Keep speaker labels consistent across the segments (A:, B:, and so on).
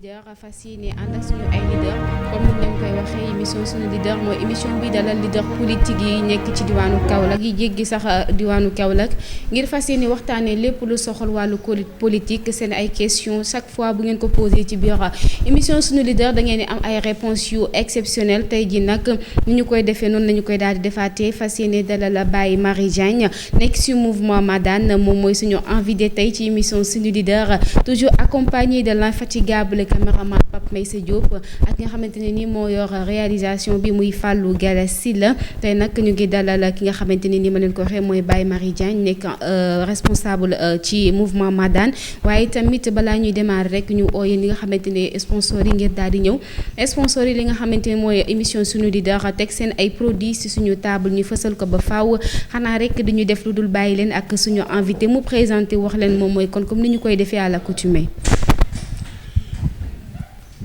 A: leader fas yéene ànd ak suñu ay leader comme ni leen koy waxee émission suñu leader mooy émission bi dalal leader politique yi nekk ci diwaanu Kaolack yi jéggi sax diwaanu Kaolack ngir fas yéene waxtaanee lépp lu soxal wàllu politique seen ay question chaque fois bu ngeen ko posé ci biir émission suñu leader da ngeen di am ay réponses yu exceptionnelles tey ji nag ni ñu koy defee noonu la ñu koy daal di defaatee fas yéene dalal Baye Marie Diagne nekk ci mouvement Madane moom mooy suñu invité tey ci émission suñu leader toujours accompagné de l'infatigable caméraman Pape Maïssa Diop ak nga xamante ne ni moo yor réalisation bi muy Fallou Galassi la tey nag ñu ngi dalal ki nga xamante ne ni ma leen ko waxee mooy Baye Marie Diagne nekk responsable ci mouvement Madane waaye tamit balaa ñuy démarrer rek ñu ooyee li nga xamante ne sponsor yi ngir daal di ñëw sponsor yi li nga xamante ne mooy émission suñu leader teg seen ay produits ci suñu table ñu fësal ko ba faaw xanaa rek dañu def lu dul bàyyi leen ak suñu invité mu présenté wax leen moom mooy kon comme ni ñu koy defee à l'accoutumée.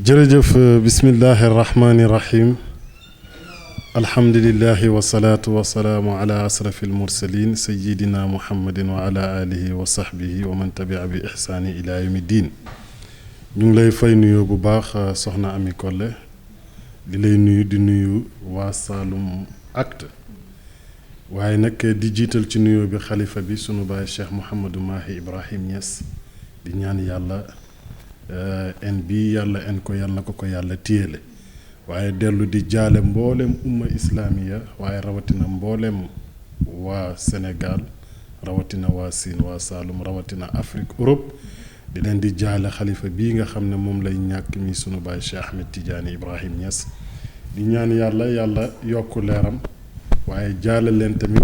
B: jërëjëf bismillahi rahmani rahim alhamdulillahi wasalaatu wasalaamu ala asrafi almursalin sayidina muhammadin wa ala alihi wa sahbihi wa man tabia bi ihsaani ila yawmi diin ñu ngi lay fay nuyoo bu baax soxna Ami Collé di lay nuyu di nuyu waa Saloum Acte waaye nag di jiital ci nuyoo bi xalifa bi sunu baay Cheikh Mouhamadou Mahi Ibrahim Niass di ñaan yàlla en bi yàlla en ko yàlla na ko yàlla téyele waaye dellu di jaale mboolem umma islaamiya waaye rawatina mboolem waa Sénégal rawatina waa Siin waa Saalum rawatina Afrique Europe di leen di jaale xalifa bii nga xam ne moom lay ñàkk mi sunu baay Cheikh Ahmed Tidiane Ibrahim Niass di ñaan yàlla yokku leeram waaye jaale leen tamit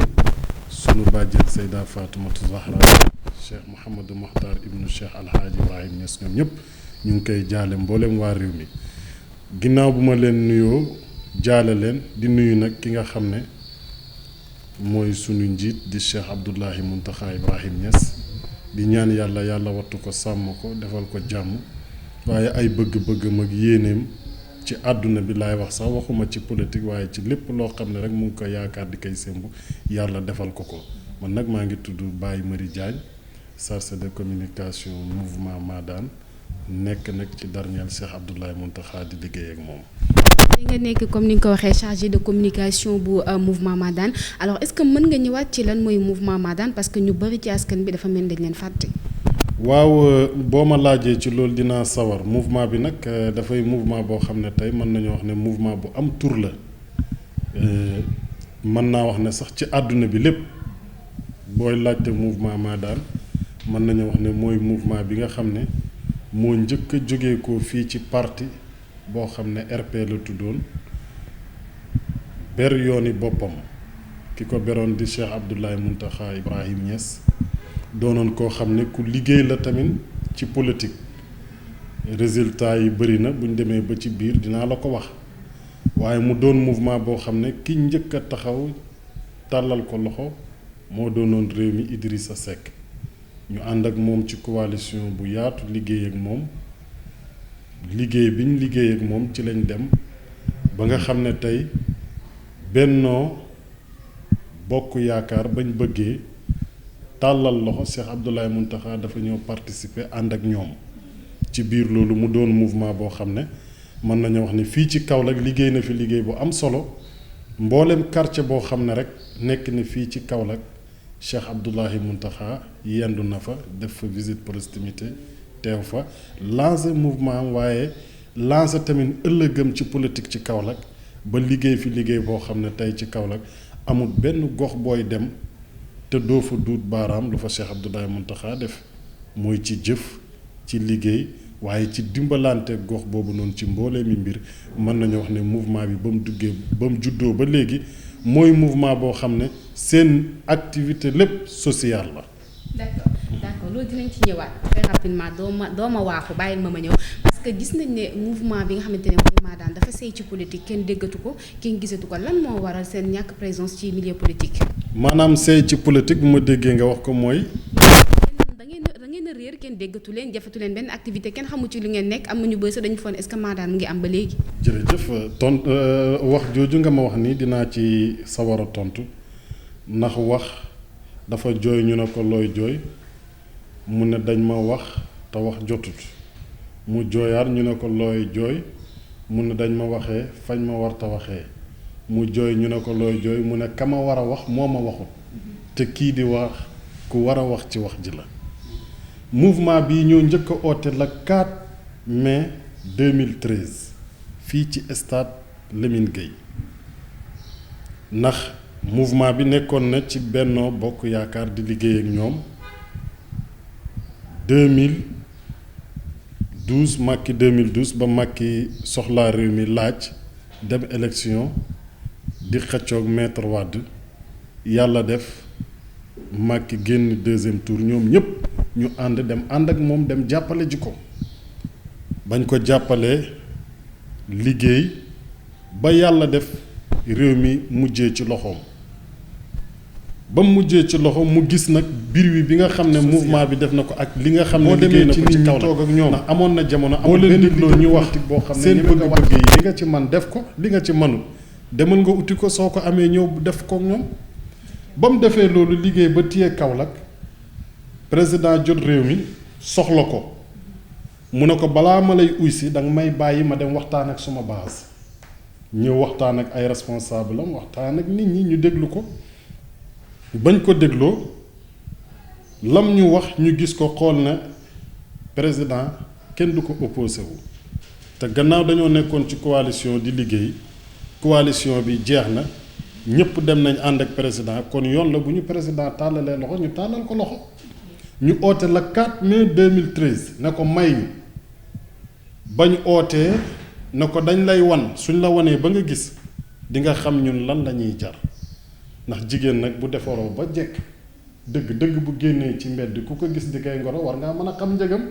B: sunu bàjjen Seyda Fatoumata Zahra Cheikh Mouhamadou Mokhtar ibnu Cheikh Alhaaji Ibrahim Niass ñoom ñëpp ñu ngi koy jaale mboolem waa réew mi ginnaaw bu ma leen nuyoo jaale leen di nuyu nag ki nga xam ne mooy sunu njiit di Cheikh Abdoulahi Muntaxa Ibrahim Niass di ñaan yàlla wattu ko sàmm ko defal ko jàmm waaye ay bëgg-bëggam ak yéeneem ci àdduna bi laay wax sax waxuma ci politique waaye ci lépp loo xam ne rek mu ngi ko yaakaar di koy sémbu yàlla defal ko man nag maa ngi tudd Baye Marie Diagne chargé de communication mouvement Madane nekk nag ci dernier Cheikh Abdoulaye Mountakha di liggéey ak moom.
A: tey nga nekk comme ni nga ko waxee chargé de communication bu mouvement Madane alors est-ce que mën nga ñëwaat ci lan mooy mouvement Madane parce que ñu bari ci askan bi dafa mel dañ leen fàtte.
B: waaw boo ma laajee ci loolu dinaa sawar mouvement bi nag dafay mouvement boo xam ne tey mën nañoo wax ne mouvement bu am tur la mën naa wax ne sax ci àdduna bi lépp booy laajte mouvement Madane mën nañu wax ne mooy mouvement bi nga xam ne moo njëkk a jógee ko fii ci parti boo xam ne RP la tuddoon ber yooni boppam ki ko beroon di Cheikh Abdoulaye Mountakha Ibrahim Niass doonoon koo xam ne ku liggéey la tamit ci politique résultat yi bëri na buñ demee ba ci biir dinaa la ko wax waaye mu doon mouvement boo xam ne ki njëkk a taxaw tàllal ko loxo moo doonoon réew mi Idrissa Seck ñu ànd ak moom ci coalition bu yaatu liggéey ak moom liggéey bi ñu liggéey ak moom ci lañ dem ba nga xam ne tey Bennoo Bokk Yaakaar bañ bëggee tàllal loxo Cheikh Abdoulaye Mountakha dafa ñëw participer ànd ak ñoom ci biir loolu mu doon mouvement boo xam ne mën nañu wax ne fii ci Kaolack liggéey na fi liggéey bu am solo mboolem quartier boo xam ne rek nekk na fii ci Kaolack Cheikh Abdoulaye Mountakha yendu na fa def fa visite proximité teew fa lancé mouvement waaye lancé tamit ëllëgëm ci politique ci Kaolack ba liggéey fi liggéey boo xam ne tey ci Kaolack amul benn gox booy dem te doo fa duut baaraam lu fa Cheikh Abdoulaye Mountakha def mooy ci jëf ci liggéey waaye ci dimbalante gox boobu noonu ci mboolee mi mbir mën nañu wax ne mouvement bi ba mu juddoo ba léegi mooy mouvement boo xam ne seen activité lépp sociale la.
A: d'accord loolu dinañ ci ñëwaat très rapidement doo ma waaxu bàyyil ma ñëw parce que gis nañ ne mouvement bi nga xamante ne mooy Madane dafa sey ci politique kenn déggatu ko kenn gisatu ko lan moo waral seen ñàkk présence ci milieu politique.
B: maanaam sey ci politique bu ma déggee nga wax ko mooy.
A: da ngeen a réer kenn déggatu leen jafatu leen benn activité kenn xamu ci lu ngeen nekk am nañu bëri sax dañu foog ne est-ce que Madane mu ngi am ba léegi.
B: jërëjëf wax jooju nga ma wax ni dinaa ci sawar a tontu ndax wax dafa jooy ñu ne ko looy jooy mu ne dañ ma wax te wax jotut mu jooyaat ñu ne ko looy jooy mu ne dañ ma waxee fañ ma warta waxee mu jooy ñu ne ko looy jooy mu ne ka ma war a wax moo ma waxut te kii di wax ku war a wax ci wax ji la. mouvement bi ñoo njëkk a oote le 4 mai 2013 fii ci stade Lamine Gueye ndax mouvement bi nekkoon na ci Benno Bokk Yaakaar di liggéey ak ñoom 2012 Macky 2012 ba Macky soxlaa réew mi laaj dem élection di xëccoog Maître Wade yàlla def Macky génn deuxième tour ñoom ñëpp ñu ànd dem ànd ak moom dem jàppale ji ko bañ ko jàppalee liggéey ba yàlla def réew mi mujjee ci loxoom ba mu mujjee ci loxoom mu gis nag biir bi nga xam ne mouvement bi def na ko ak li nga xam ne liggéey na ko ci kaw toog ak ñoom ndax amoon na jamono amul benn dégloo ñu wax boo xam ne seen bëgg-bëgg yi li nga ci man def ko li nga ci manul demal nga uti ko soo ko amee ñëw def ko ñoom ba mu defee loolu liggéey ba téye Kaolack président jot réew mi soxla ko mu ne ko balaa ma lay uy si danga may bàyyi ma dem waxtaan ak suma base ñëw waxtaan ak ay responsable am waxtaan ak nit ñi ñu déglu ko bañ ko dégloo lam ñu wax ñu gis ko xool na président kenn du ko opposé wu te gannaaw dañoo nekkoon ci coalition di liggéey coalition bi jeex na ñëpp dem nañ ànd ak président kon yoon la bu ñu président tàllalee loxo ñu tàllal ko loxo ñu oote la 4 mai 2013 ne ko may ñu bañ ootee ne ko dañ lay wan suñ la wanee ba nga gis di nga xam ñun lan la ñuy jar ndax jigéen nag bu defaroo ba jekk dëgg bu génnee ci mbedd ku ko gis di koy ngoro war ngaa mën a xam njëgam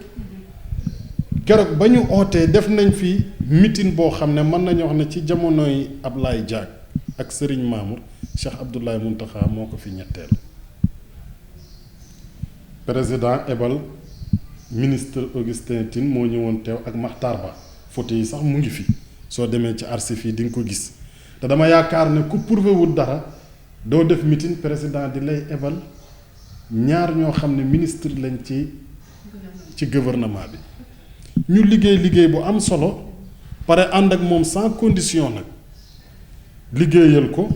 B: keroog ba ñu ootee def nañ fi meeting boo xam ne mën nañu wax ne ci jamonoy Ablaye Diack ak Serigne Mamour Cheikh Abdoulaye Mountakha moo ko fi ñetteel président ebal ministre Augustin Tine moo ñëwoon teew ak Makhtar Ba photo yi sax mu ngi fi soo demee ci archive yi di nga ko gis te dama yaakaar ne ku prouvé wul dara doo def meeting président di lay ebal ñaar ñoo xam ne ministre lañ ci gouvernement bi ñu liggéey bu am solo pare ànd ak moom sans condition nag liggéeyal ko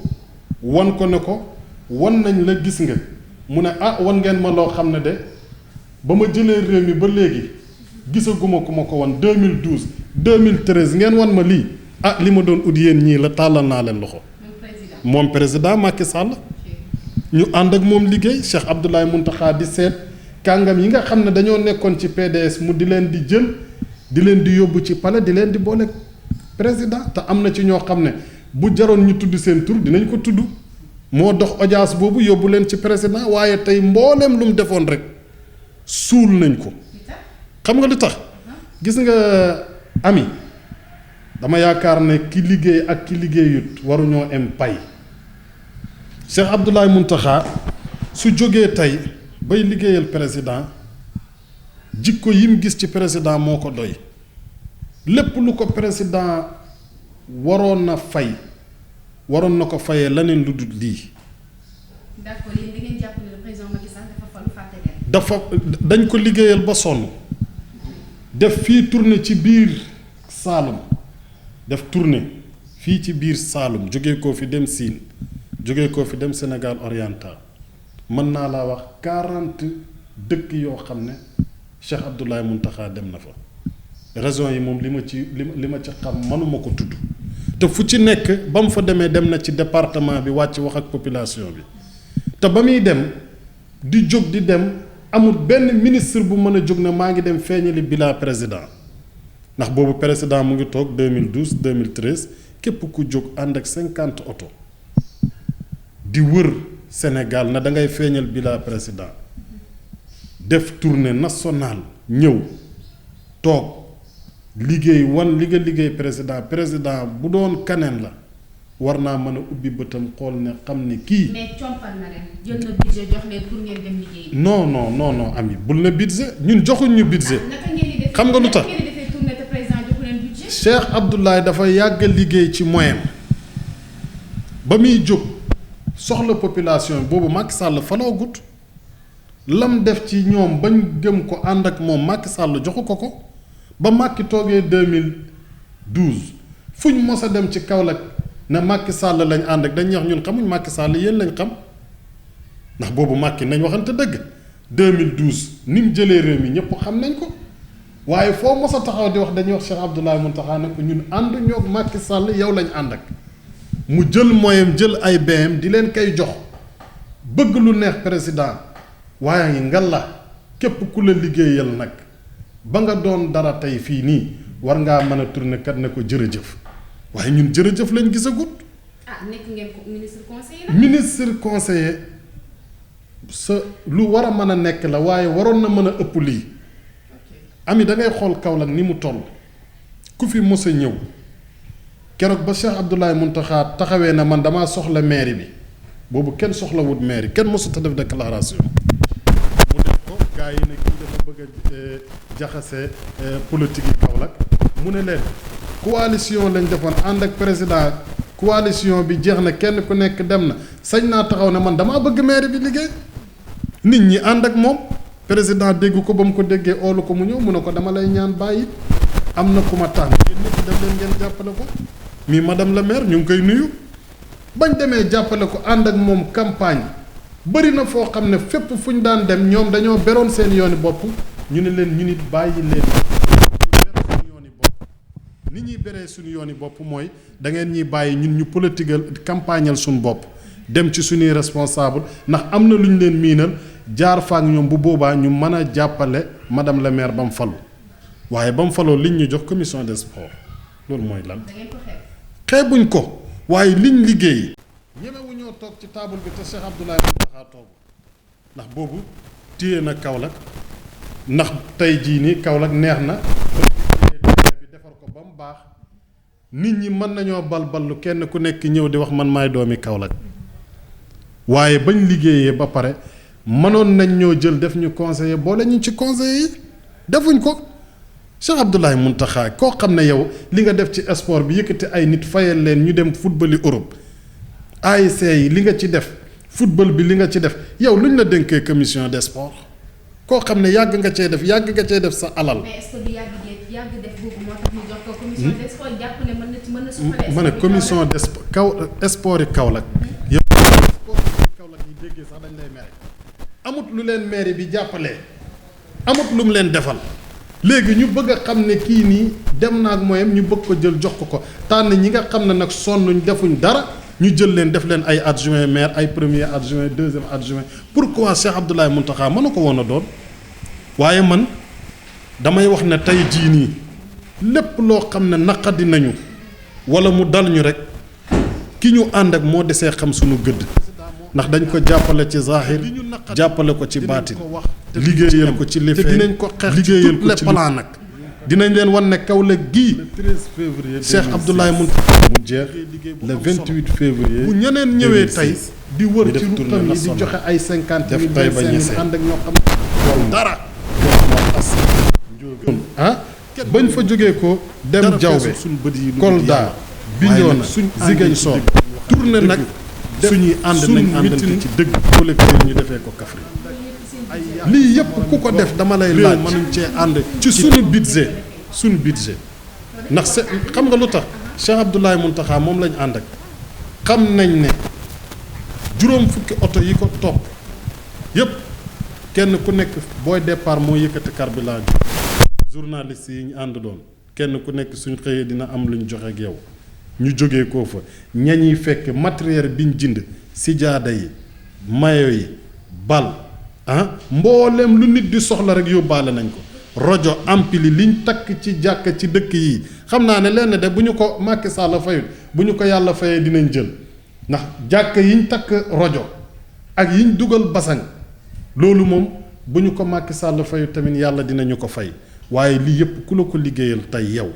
B: wan ko ne ko wan nañ la gis nga mu ne wan ngeen ma loo xam ne de ba ma jëlee réew mi ba léegi gisaguma ku ma ko wan 2012 2013 ngeen wan ma lii li ma doon ut yéen ñii la tàllal naa leen loxo moom président Macky Sall ñu ànd ak moom liggéey Cheikh Abdoulaye Mountakha di seet kàngam yi nga xam ne dañoo nekkoon ci PDS mu di leen di jël di leen di yóbbu ci palais di leen di boole président te am na ci ñoo xam ne bu jaroon ñu tudd seen tur dinañ ko tudd moo dox audience boobu yóbbu leen ci président waaye tey mbooleem lu mu defoon rek suul nañ ko xam nga li tax gis nga ami dama yaakaar ne ki liggéey ak ki liggéeyut waruñoo em pay Cheikh Abdoulaye Mountakha su jógee tey bay liggéeyal président jikko yim gis ci président moo ko doy lépp lu ko président waroon na ko fayee leneen lu dul lii.
A: d'accord yéen da ngeen jàpp ne le président Macky Sall dafa falu fàtte leen.
B: dañ ko liggéeyal ba sonn def fii tournée ci biir Saalum def tournée fii ci biir Saalum jógee koo fi dem Siin jógee koo fi dem Sénégal oriental mën naa laa wax 40 dëkk yoo xam ne Cheikh Abdoulaye Mountakha dem na fa raison yi moom li ma ci xam mënuma ko tudd te fu ci nekk ba mu fa demee dem na ci département bi wàcc wax ak population bi te ba muy dem di jóg di dem amul benn ministre bu mën a jóg na maa ngi dem feeñali bila président ndax boobu président mu ngi toog 2012 2013 képp ku jóg ànd ak 50 oto di wër Sénégal na da ngay feeñal bila président def tournée nationale ñëw toog liggéey wan li nga liggéey président bu doon kaneen la war naa mën a ubbi bëtam xool ne xam ne kii.
A: mais compal na leen jël na budget jox leen pour ngeen dem liggéey.
B: non ami bul na budget ñun joxuñ ñu budget. xam nga lu tax Cheikh Abdoulaye dafa yàgg liggéey ci moyen ba muy jóg soxla population boobu Macky Sall faloogut lam def ci ñoom bañ gëm ko ànd ak moom Macky Sall joxu ko ba Macky toogee 2012 fuñ mos a dem ci Kaolack ne Macky Sall lañ ànd ak dañ wax ñun xamuñ Macky Sall yéen lañ xam ndax boobu Macky nañ waxante dëgg 2012 ni mu jëlee réew mi ñëpp xam nañ ko waaye foo mos a taxaw di wax dañuy wax Cheikh Abdoulaye Mountakha ne ko ñun ànd ñoo Macky Sall yow lañ ànd ak mu jël moyem jël ay BM di leen koy jox bëgg lu neex président waaye ngal la képp ku la liggéeyal nag ba nga doon dara tey fii nii war ngaa mën a tourner kat ne ko jërëjëf waaye ñun jërëjëf lañ gisagut.
A: nekk ngeen ko ministre conseiller la.
B: ministre conseiller sa lu war a mën a nekk la waaye waroon na mën a ëpp lii. ami da ngay xool Kaolack ni mu toll ku fi mos a ñëw keroog ba Cheikh Abdoulaye Mountakha taxawee na man damaa soxla mairie bi boobu kenn soxlawut mairie kenn mosut a def déclaration mu def ko gars yi ne kii dafa bëgg a jaxase politique yi Kaolack mu ne leen coalition lañ defoon ànd ak président coalition bi jeex na kenn ku nekk dem na sañ naa taxaw ne man damaa bëgg mairie bi liggéey nit ñi ànd ak moom. président dégg ko ba mu ko déggee oolu ko mu ñëw mu ne ko dama lay ñaan bàyyi am na ku ma tànn yéen ñëpp dem leen ngeen jàppale ko mi madame la maire ñu ngi koy nuyu bañ demee jàppale ko ànd ak moom campagne bëri na foo xam ne fépp fu ñu daan dem ñoom dañoo beroon seen yooni bopp ñu ne leen ñu nit bàyyi leen suñu yooni bopp ni ñuy beree suñu yooni bopp mooy da ngeen ñuy bàyyi ñun ñu politiqueal campagnal suñu bopp dem ci suñuy responsable ndax am na lu ñu leen miinal jaar faak ñoom bu boobaa ñu mën a jàppale madame la maire ba mu falu waaye ba mu faloo liñ ñu jox commission des sports loolu mooy lan.
A: da ngeen ko xeeb.
B: xeebuñ ko waaye liñ liggéey. ñemewu ñoo toog ci table bi te Cheikh Abdoulaye Mountakha toog ndax boobu téye na Kaolack ndax tey jii nii Kaolack neex na bi defar ko ba mu baax nit ñi mën nañoo balballu kenn ku nekk ñëw di wax man maay doomi Kaolack waaye bañ liggéeyee ba pare. mënoon nañ ñoo jël def ñu conseiller boole ñu ci conseiller yi defuñ ko Cheikh Abdoulaye Mountakha koo xam ne yow li nga def ci sport bi yëkkati ay nit fayal leen ñu dem football yi Europe ASC yi li nga ci def football bi li nga ci def yow luñ la dénkee commission des sports koo xam ne yàgg nga cee def sa alal.
A: mais est-ce que du yàgg def boobu moo tax ñu jox ko commission des sports jàpp ne mën na suqali.
B: ma ne commission des sport yi Kaolack yow sport yi Kaolack yi déggee sax dañ lay mere. amut lu leen mairie bi jàppalee amut lu mu leen defal léegi ñu bëgg a xam ne kii nii dem na ak mooyam ñu bëgg ko jël jox ko tànn ñi nga xam ne nag sonnuñ defuñ dara ñu jël leen def leen ay adjoint maire ay premier adjoint deuxième adjoint pourquoi Cheikh Abdoulaye Mountakha mënu ko woon a doon waaye man damay wax ne tey jii nii lépp loo xam ne naqadi nañu wala mu dal ñu rek ki ñu ànd ak moo desee xam suñu gëdd ndax dañ ko jàppale ci zahir jàppale ko ci baatin liggéeyal ko ci li te dinañ ko xeex liggéeyal ko ci plan nag dinañ leen wan ne Kaolack gii le 13 février Cheikh Abdoulaye Mountakha mu jeex le 28 février bu ñeneen ñëwee tey di wër ci ruqam yi di joxe ay 50 000 25 000 ànd ak ñoo xam ne dara bañ fa jógee ko dem Diaobé Kolda Bignona Ziguinchor tourné nag suñuy ànd nañ àndante ci dëgg collecteur ñu defee ko Kaffrine lii yëpp ku ko def dama lay laaj mënuñ cee ànd ci suñu budget ndax xam nga lu tax Cheikh Abdoulaye Mountakha moom lañ ànd ak xam nañ ne juróom fukki oto yi ko topp yëpp kenn ku nekk booy départ moo yëkkati carburant bi journaliste yi ñu ànd doon kenn ku nekk suñ xëyee dina am luñ joxe ak yow ñu jógee koo fa ñañuy fekk matériel bi ñu jënd sijaada yi mayo yi bal mboolem lu nit di soxla rek yóbbaale nañ ko rajo ampli liñ takk ci jàkk ci dëkk yi xam naa ne lenn de bu ñu ko Macky Sall fayut bu ñu ko yàlla fayee dinañ jël ndax jàkk yiñ takk rajo ak yiñ dugal basan loolu moom bu ñu ko Macky Sall fayut tamit yàlla dinañu ko fay waaye lii yëpp ku la ko liggéeyal tey yow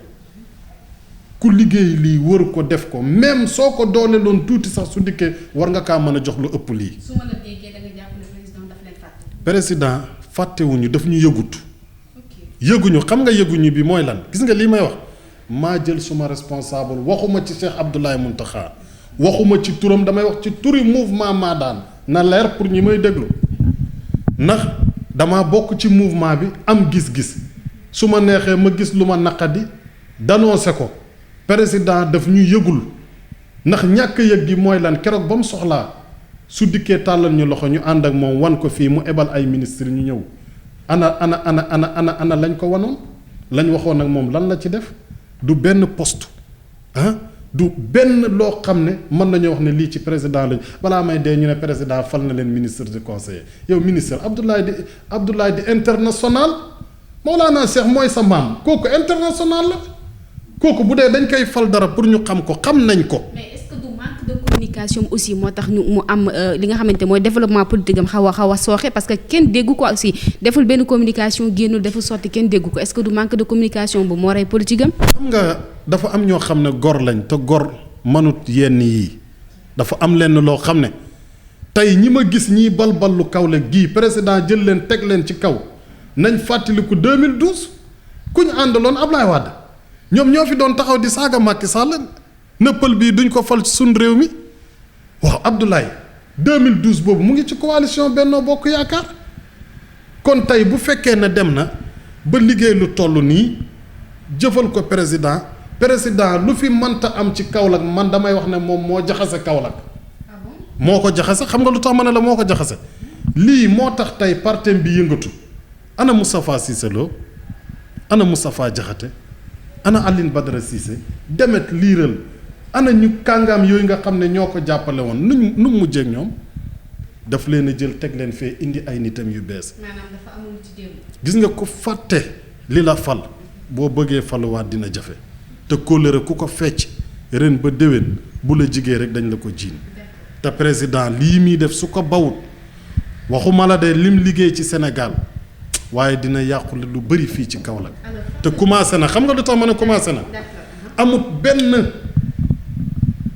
B: ku liggéey lii wër ko def ko même soo ko doole loon tuuti sax su dikkee war nga kaa mën a jox lu ëpp lii.
A: su ma la déggee da nga jàpp ne président daf leen fàtte.
B: président fàttewuñu daf ñu yëgut. yëguñu xam nga yëguñu bi mooy lan gis nga lii may wax maa jël suma responsable waxuma ci Cheikh Abdoulaye Mountakha waxuma ci turam damay wax ci turi mouvement Maadaan na leer pour ñi may déglu ndax dama bokk ci mouvement bi am gis-gis su ma neexee ma gis lu ma naqadi d'annoncer ko président daf ñu yëgul ndax ñàkk yëg gi mooy lan keroog ba mu soxlaa su dikkee tàllal ñu loxo ñu ànd ak moom wan ko fii mu ebal ay ministre ñu ñëw ana lañ ko wanoon lañ waxoon ak moom lan la ci def du benn poste du benn loo xam ne mën nañoo wax ne lii ci président lañ balaa may dee ñu ne président fal na leen ministre de conseiller yow ministre Abdoulaye di international Mawlana Cheikh mooy sa maam kooku international la kooku bu dee dañ koy fal dara pour ñu xam ko xam nañ ko.
A: mais est-ce que du manque de communication aussi moo tax ñu mu am li nga xamante mooy développement politique am xaw a sooxe parce que kenn déggu ko aussi deful benn communication génnul deful sotti kenn déggu ko est-ce que du manque de communication bu moo rey politique am.
B: xam nga dafa am ñoo xam ne gor lañ te gor mënut yenn yii dafa am lenn loo xam ne tey ñi ma gis ñiy balballu Kaolack gii président jël leen teg leen ci kaw nañ fàttaliku 2012 ku ñu àndaloon Ablaye Wade ñoom ñoo fi doon taxaw di saaga Macky Sall nëppal bii duñ ko fal ci suñ réew mi waaw Abdoulaye 2012 boobu mu ngi ci coalition Benno Bokk Yaakaar kon tey bu fekkee ne dem na ba liggéey lu toll nii jëfal ko président lu fi mënta am ci Kaolack man damay wax ne moom moo jaxase Kaolack moo ko jaxase xam nga lu tax ma ne la moo ko jaxase lii moo tax tey partem bi yëngatu ana Moustapha Cissé Lo ana Moustapha Diakhaté ana Aline Badara Cissé demet liiral ana ñu kàngaam yooyu nga xam ne ñoo ko jàppale woon nu mu mujjee ak ñoom daf leen a jël teg leen fee indi ay nitam yu bees.
A: maanaam dafa amul ci démb.
B: gis nga ko fàtte li la fal boo bëggee faluwaat dina jafe te kóllëre ku ko fecc ren ba déwén bu la jigee rek dañ la ko jiin te président lii muy def su ko bawut waxuma la de lim liggéey ci Sénégal waaye dina yàqule lu bëri fii ci Kaolack te commencé na xam nga lu tax ma ne commencé na amut benn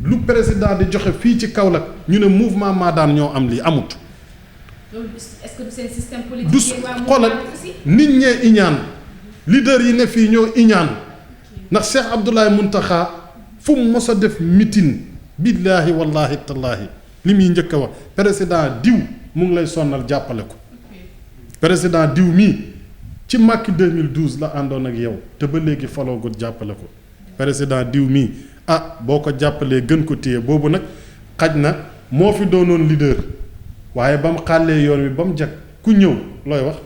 B: lu président di joxe fii ci Kaolack ñu ne mouvement Maadaan ñoo am lii amut.
A: loolu est-ce que du seen système politique.
B: du xoolal nit ñee iñaan leader yi ne fii ñoo iñaan ndax Cheikh Abdoulaye Mountakha fu mu mos a def meeting billaahi wallaahi tallaahi li muy njëkk a wax président diw mu ngi lay sonnal jàppale ko. président diw mii ci Macky 2012 la àndoon ak yow te ba léegi faloogut jàppale ko président diw mii boo ko jàppalee gën ko téye boobu nag xaj na moo fi doonoon leader waaye ba mu xàllee yoon wi ba mu jag ku ñëw looy wax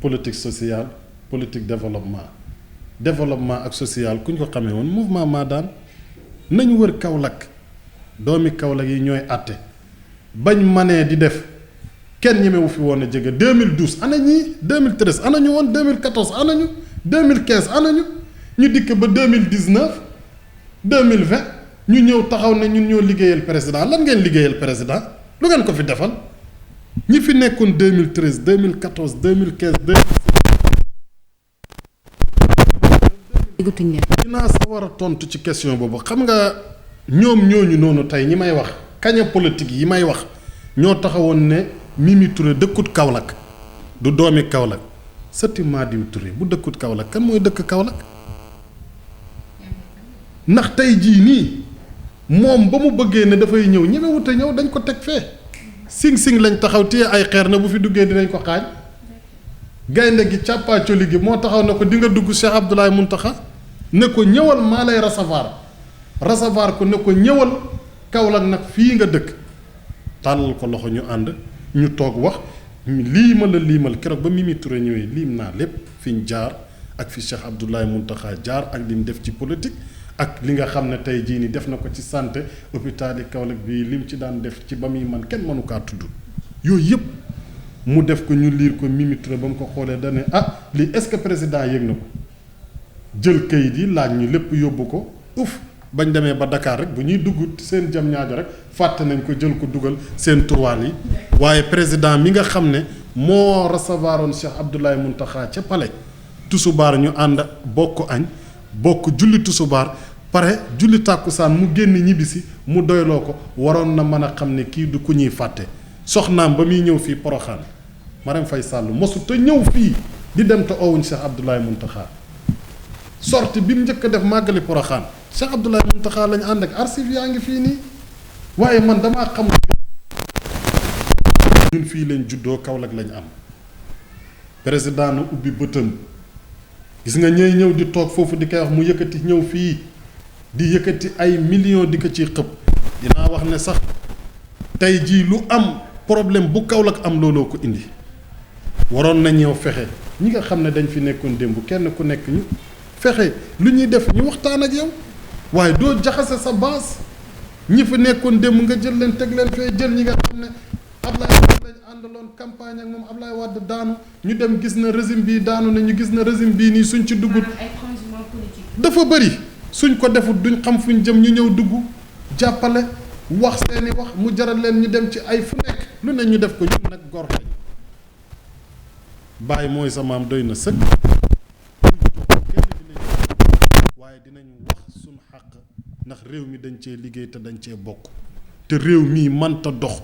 B: politique sociale politique développement ak social ku ñu ko xamee woon mouvement Maadaan nañ wër Kaolack doomi Kaolack yi ñooy àtte bañ manee di def kenn ñemewu fi woon a jege 2012 ana ñii 2013 ana ñu woon 2014 ana ñu 2015 ana ñu dikk ba 2019 2020 ñu ñëw taxaw ne ñun ñoo liggéeyal président lan ngeen liggéeyal président lu ngeen ko fi defal ñi fi nekkoon 2013 2014 2015 dinaa sa war a tontu ci question boobu xam nga ñoom ñooñu noonu tey ñi may wax kaña politique yi may wax ñoo taxawoon ne Mimi Touré dëkkut Kaolack du doomi Kaolack sëti Madiou Touré bu dëkkut Kaolack kan mooy dëkk Kaolack ndax tey jii nii moom ba mu bëggee ne dafay ñëw ñemewute ñëw dañ ko teg fee sing lañ taxaw téye ay xeer na bu fi duggee dinañ ko xaaj gaynde gi càppaacoli gi moo taxaw ne ko di nga dugg Cheikh Abdoulaye Mountakha ne ko ñëwal maa lay recevoir ko ne ko ñëwal Kaolack nag fii nga dëkk tàllal ko loxo ñu ànd ñu toog wax liimal keroog ba Mimi Touré ñëwee liim naa lépp fi ñu jaar ak fi Cheikh Abdoulaye Mountakha jaar ak li mu def ci politique ak li nga xam ne tey jii nii def na ko ci santé hôpital yi Kaolack bi lim ci daan def ci ba muy man kenn mënu kaa tudd yooyu yëpp mu def ko ñu liir ko Mimi Touré ba mu ko xoolee da ne lii est-ce que président yëg na ko jël kayit yi laaj ñu lépp yóbbu ko bañ demee ba Dakar rek bu ñuy dugg seen jam ñaajo rek fàtte nañ ko jël ko dugal seen turwaal yi waaye président mi nga xam ne moo recevoir oon Cheikh Abdoulaye Mountakha ca Palais tusubaar ñu ànd bokk añ bokk julli tusubaar pare julli tàkkusaan mu génn ñibbisi mu doyloo ko waroon na mën a xam ne kii du ku ñuy fàtte soxnaam ba muy ñëw fii Poroxaan Marème Faye Sall mosu te ñëw fii di dem te owuñ Cheikh Abdoulaye Mountakha sorti bi mu njëkk a def màggali Poroxaan Cheikh Abdoulaye Mountakha lañ ànd ak archive yaa ngi fii nii waaye man damaa xam ñun fii lañ juddoo Kaolack lañ am président na ubbi bëtam gis nga ñooy ñëw di toog foofu di koy wax mu yëkkati ñëw fii di yëkkati ay millions di ko ci xëpp dinaa wax ne sax tey jii lu am problème bu Kaolack am looloo ko indi waroon na ñëw fexe ñi nga xam ne dañ fi nekkoon démb kenn ku nekk ñu fexe lu ñuy def ñu waxtaan ak yow waaye doo jaxase sa base ñi fi nekkoon démb nga jël leen teg leen fee jël ñi nga xam ne Ablaye Wade lañ àndaloon campagne ak moom Ablaye Wade daanu ñu dem gis na régime bii daanu na ñu gis na régime bii nii suñ ci dugg dafa bëri suñ ko defut duñ xam fuñ jëm ñu ñëw dugg jàppale wax seeni wax mu jaral leen ñu dem ci ay fu nekk lu ne ñu def ko ñun nag gor lañ bàyyi mooy sa maam doy na sëkk waaye dinañu wax suñu xàq ndax réew mi dañ cee liggéey te dañ cee bokk te réew mii mënta dox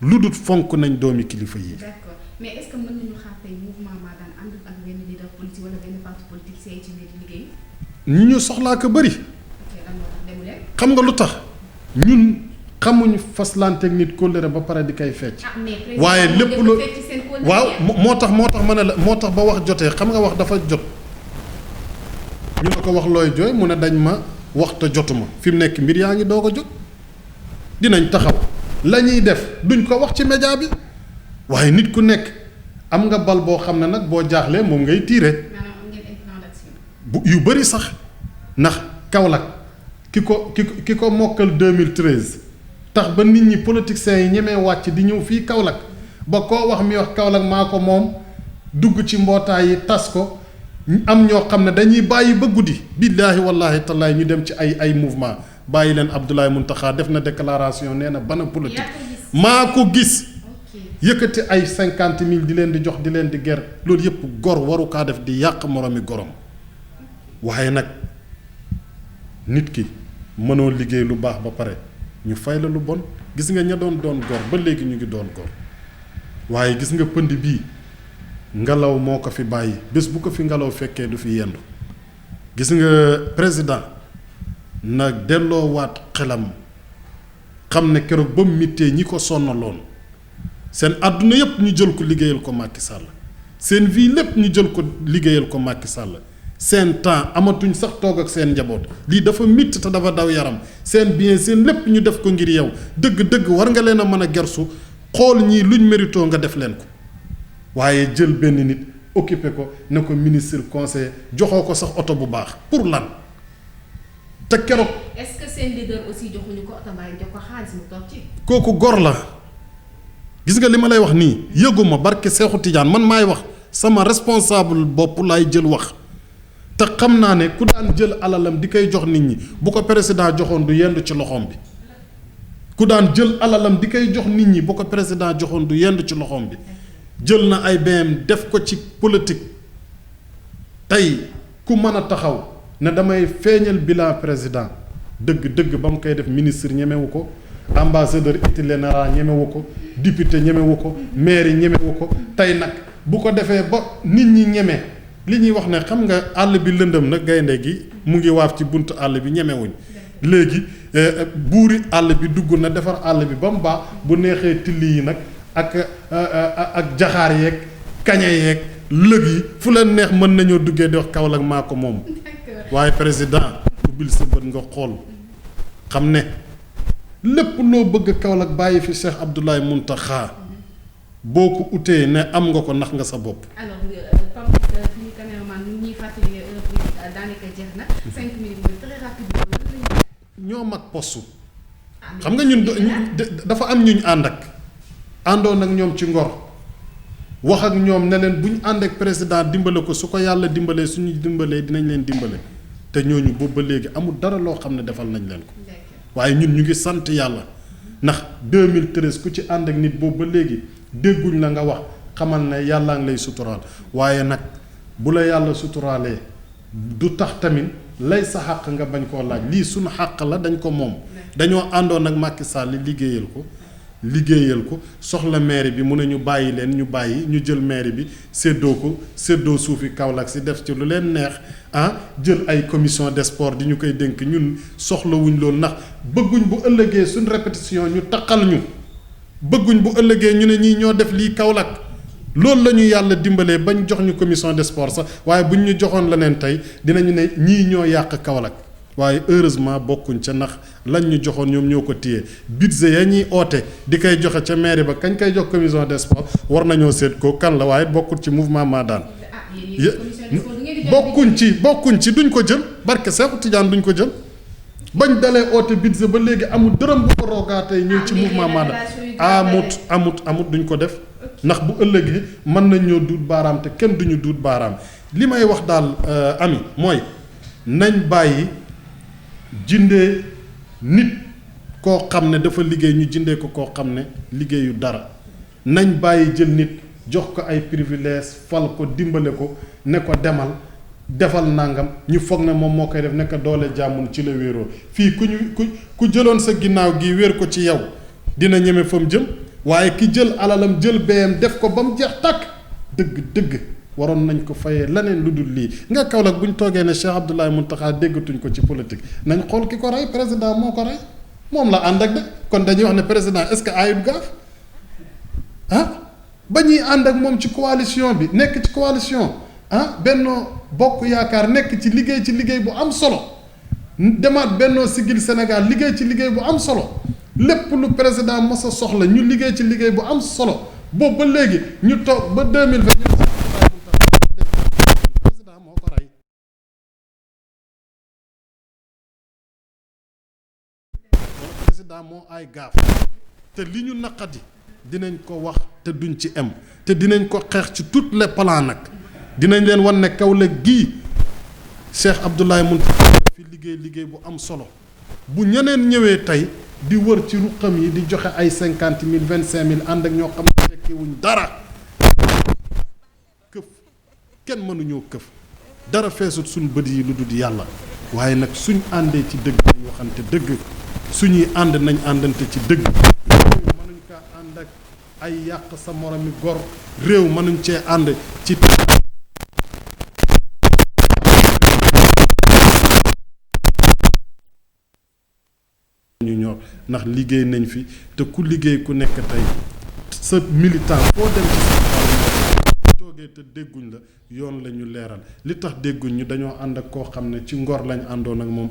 B: lu dul fonk nañ doomi kilifa yi.
A: d'accord mais est-ce que mën nañu xaar tey mouvement Madane ànd ak benn leader politique wala benn parti politique see ci biir liggéey.
B: ñu soxlaa ko bëri. xam nga lu tax ñun xamuñu faslanteeg nit kóllëre ba pare di koy fecc. waaye lépp lu waaw moo tax ma ne la moo tax ba wax jotee xam nga wax dafa jot. ñu ne ko wax looy jooy mu ne dañ ma wax te jotuma fi mu nekk mbir yaa ngi doog a jot dinañ taxaw la ñuy def duñ ko wax ci média bi waaye nit ku nekk am nga bal boo xam ne nag boo jaaxlee moom ngay tiire bu yu bëri sax ndax Kaolack ki ko mokkal 2013 tax ba nit ñi politiciens yi ñemee wàcc di ñëw fii Kaolack ba koo wax mi wax Kaolack maa ko moom dugg ci mbootaay yi tas ko am ñoo xam ne dañuy bàyyi ba guddi billaahi wallaahi tallaahi ñu dem ci ay mouvement bàyyi leen Abdoulaye Mountakha def na déclaration nee na bana politique maa ko gis yëkkati ay 50 000 di leen di jox di leen di ger loolu yëpp gor waru kaa def di yàq moromi gorom waaye nag nit ki mënoo liggéey lu baax ba pare ñu fay la lu bon gis nga ña doon gor ba léegi ñu ngi doon gor waaye gis nga pënd bii ngelaw moo ko fi bàyyi bés bu ko fi ngelaw fekkee du fi yendu gis nga président nag delloowaat xelam xam ne keroog ba mu mittee ñi ko sonnaloon seen àdduna yépp ñu jël ko liggéeyal ko Macky Sall seen vie lépp ñu jël ko liggéeyal ko Macky Sall seen temps amatuñ sax toog ak seen njaboot lii dafa mitt te dafa daw yaram seen bien seen lépp ñu def ko ngir yow dëgg-dëgg war nga leen a mën a gersu xool ñii luñ mérito nga def leen ko waaye jël benn nit occupé ko ne ko ministre conseiller joxoo ko sax oto bu baax pour lan te keroog.
A: est-ce que seen leader aussi joxuñu ko oto bàyyi jox ko xaalis mu toog ci.
B: kooku gor la gis nga li ma lay wax nii yëguma barke Seexu Tijaan man maay wax sama responsable bopp laay jël wax te xam naa ne ku daan jël alalam di koy jox nit ñi bu ko président joxoon du yendu ci loxoom bi ku daan jël alalam di koy jox nit ñi bu ko président joxoon du yendu ci loxoom bi jël na ay BM def ko ci politique tey ku mën a taxaw ne damay feeñal bilan président dëgg ba mu koy def ministre ñemewu ko ambassadeur itinéraire ñemewu ko député ñemewu ko maire ñemewu ko tey nag bu ko defee ba nit ñi ñeme li ñuy wax ne xam nga àll bi lëndëm nag gaynde gi mu ngi waaf ci buntu àll bi ñemewuñ léegi buuri àll bi dugg na defar àll bi ba mu baax bu neexee tilli yi nag ak jaxaar yeeg kaña yeeg lëg yi fu leen neex mën nañoo duggee di wax Kaolack maa ko moom waaye président ubbil sa bët nga xool xam ne lépp loo bëgg Kaolack bàyyi fi Cheikh Abdoulaye Mountakha boo ko utee ne am nga ko nax nga sa bopp.
A: alors Pape suñu caméraman ñuy fàttali heure bi daanaka jeex na 5 minutes mooy très rapide.
B: ñoo mag postu xam nga ñun dafa am ñu ànd ak àndoon ak ñoom ci ngor wax ak ñoom ne leen bu ñu ànd ak président dimbale ko su ko yàlla dimbalee suñu dimbalee dinañ leen dimbale te ñooñu boobu ba léegi amul dara loo xam ne defal nañ leen ko waaye ñun ñu ngi sant yàlla ndax 2013 ku ci ànd ak nit boobu ba léegi dégguñ la nga wax xamal ne yàllaa ngi lay suturaal waaye nag bu la yàlla suturaalee du tax tamit lay sa xàq nga bañ koo laaj lii suñu xàq la dañ ko moom dañoo àndoon ak Macky Sall liggéeyal ko soxla maire bi mu ne ñu bàyyi leen ñu bàyyi ñu jël maire bi séddoo suufi Kaolack si def ci lu leen neex jël ay commission des sports di ñu koy dénk ñun soxlawuñ loolu ndax bëgguñ bu ëllëgee suñ répétition ñu taqal ñu bëgguñ bu ëllëgee ñu ne ñii ñoo def lii Kaolack loolu la ñu yàlla dimbalee bañ jox ñu commission des sports sax waaye buñ ñu joxoon leneen tey dinañu ne ñii ñoo yàq Kaolack waaye heureusement bokkuñ ca ndax lañ ñu joxoon ñoom ñoo ko téye budget ya ñuy oote di koy joxe ca mairie ba kañ koy jox commission des sports war nañoo seet ko kan la waaye bokkul ci mouvement Madane bokkuñ ci duñ ko jël barke Seexu Tijaan duñ ko jël bañ dalee oote budget ba léegi amul dërëm bu ko roogaatee ñëw ci mouvement Madane amut duñ ko def ndax bu ëllëgee mën nañ ñoo duut baaraam te kenn duñu duut baaraam li may wax daal ami mooy nañ bàyyi jindee nit koo xam ne dafa liggéey ñu jindee ko koo xam ne liggéeyu dara nañ bàyyi jël nit jox ko ay privilèges fal ko dimbale ko ne ko demal defal nangam ñu foog ne moom moo koy def nekk doole jàmmul ci la wéeroo fii ku jëloon sa ginnaaw gi wéer ko ci yow dina ñeme fa mu jëm waaye ki jël alalam jël beeyam def ko ba mu jeex tàkk dëgg waroon nañ ko fayee leneen lu dul lii nga Kaolack bu ñu toogee ne Cheikh Abdoulaye Mountakha déggatuñ ko ci politique nañ xool ki ko rey président moo ko rey moom la ànd ak de kon dañuy wax ne président est-ce que ayut gaaf ba ñuy ànd ak moom ci coalition bi nekk ci coalition Benno Bokk Yaakaar nekk ci liggéey bu am solo demaat Benno Siggil Sénégal liggéey ci liggéey bu am solo lépp lu président mos a soxla ñu liggéey ci liggéey bu am solo boobu ba léegi ñu toog ba 2020 président moo ko rey président moo ay gaaf te li ñu naqadi dinañ ko wax te duñ ci em te dinañ ko xeex ci tous les plans nag dinañ leen wan ne Kaolack gii Cheikh Abdoulaye Mountakha def fi liggéey bu am solo bu ñeneen ñëwee tey di wër ci ruqam yi di joxe ay 50 000 25 000 ànd ak ñoo xam ne tekki wuñ dara këf kenn mënuñoo këf dara feesut suñ bët yi lu dul yàlla waaye nag suñ àndee ci dëgg nañ waxante dëgg suñuy ànd nañ àndante ci dëgg réew mënuñ kaa ànd ak ay yàq sa moromi gor réew mënuñ cee ànd ci ñu ñor ndax liggéey nañ fi te ku liggéey ku nekk tey sa militant foo dem ci toogee te dégguñ la yoon la ñu leeral li tax dégguñ ñu dañoo ànd ak koo xam ne ci ngor lañ àndoon ak moom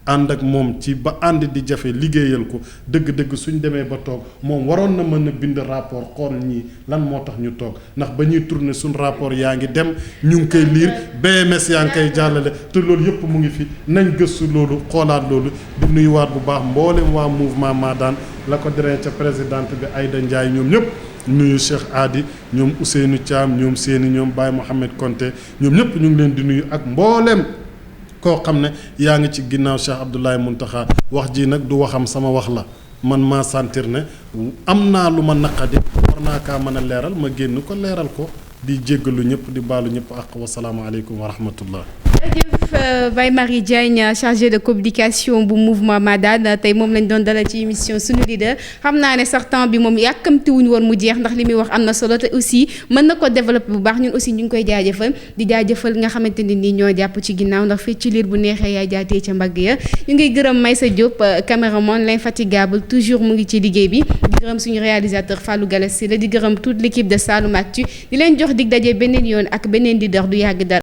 B: ànd ak moom ci ba ànd di jafe liggéeyal ko dëgg-dëgg suñ demee ba toog moom waroon na mën a bind rapport xool ñii lan moo tax ñu toog ndax ba ñuy tourner suñ rapport yaa ngi dem ñu ngi koy liir BMS yaa ngi koy jàllale te loolu yëpp mu ngi fi nañ gëstu loolu xoolaat loolu di nuyuwaat bu baax mboolem waa mouvement Madane la ko diree ca présidente bi Aïda Ndiaye ñoom ñëpp nuyu Cheikh Adi ñoom Ousseynou Thiam ñoom Séni ñoom Baye Mohamed Konté ñoom ñëpp ñu ngi leen di nuyu ak mbooleem koo xam ne yaa ngi ci ginnaaw Cheikh Abdoulaye Mountakha wax ji nag du waxam sama wax la man maa sentir ne am naa lu ma naqadi war naa kaa mën a leeral ma génn ko leeral ko di jéggalu ñëpp di baalu ñëpp ak wasalaamaaleykum wa rahmatullah.
A: jërëjëf Baye Marie Diagne chargé de communication bu mouvement Madane tey moom lañ doon dalal ci émission Sunu Leader xam naa ne sax temps bi moom yàkkamti wuñ woon mu jeex ndax li muy wax am na solo te aussi mën na ko développer bu baax ñun aussi ñu ngi koy jaajëfal di jaajëfal nga xamante ne nii ñoo jàpp ci ginnaaw ndax fii ci liir bu neexee yaay jaatee ca mbagg ya ñu ngi gërëm Maysa Diop caméraman l'infatigable toujours mu ngi ci liggéey bi di gërëm suñu réalisateur Fallou Galassi la di gërëm toute l'équipe de Saloum Actu di leen jox dig daje beneen yoon ak beneen leader du yàgg dara